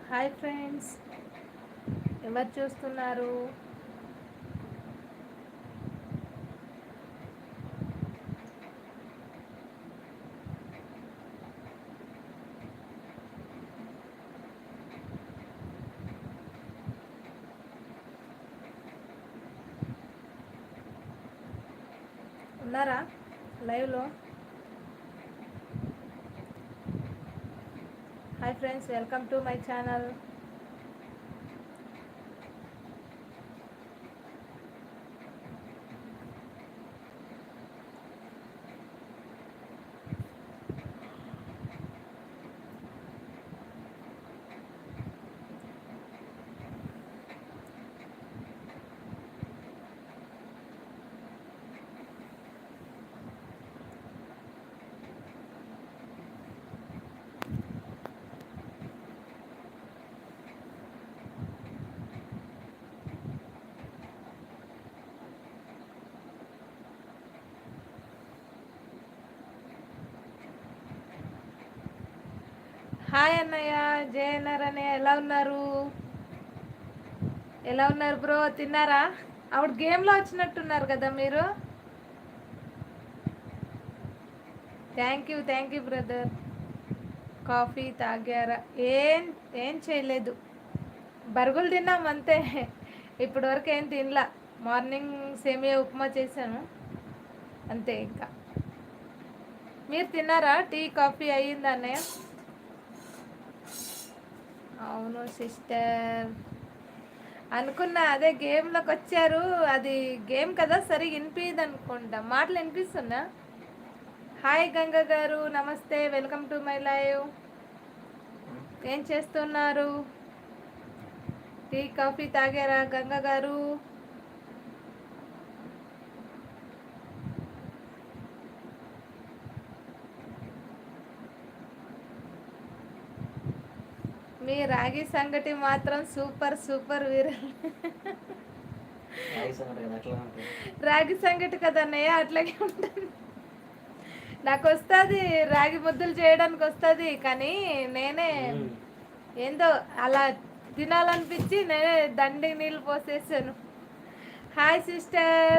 Hi friends, ఎవరు చూస్తున్నారు? ఉన్నారా లైవ్లో? Hi friends, welcome to my channel. Hi అన్నయ్య, జయనర్ అన్నయ్య, ఎలా ఉన్నారు బ్రో? తిన్నారా? ఆవిడ గేమ్లో వచ్చినట్టున్నారు కదా మీరు. Thank you brother. కాఫీ తాగారా? ఏం ఏం చేయలేదు, బరుగులు తిన్నాం అంతే. ఇప్పటి వరకు ఏం తినలా. మార్నింగ్ సేమియా ఉప్మా చేశాను అంతే. ఇంకా మీరు తిన్నారా? టీ కాఫీ అయ్యిందా అన్నయ్య? అవును సిస్టర్, అనుకున్నా అదే గేమ్లోకి వచ్చారు. అది గేమ్ కదా, సరిగా వినిపించదు అనుకుంటా. మాటలు వినిపిస్తున్నా? హాయ్ గంగ గారు, నమస్తే, వెల్కమ్ టు మై లైవ్. ఏం చేస్తున్నారు? టీ కాఫీ తాగారా గంగ గారు? మీ రాగి సంగటి మాత్రం సూపర్ సూపర్ వీరల్. రాగి సంగటి కదా అన్నయ్య, అట్లాగే ఉంటుంది. నాకు వస్తుంది, రాగి ముద్దలు చేయడానికి వస్తుంది, కానీ నేనే ఏందో అలా తినాలనిపించి నేనే దండికి నీళ్ళు పోసేసాను. Hi sister.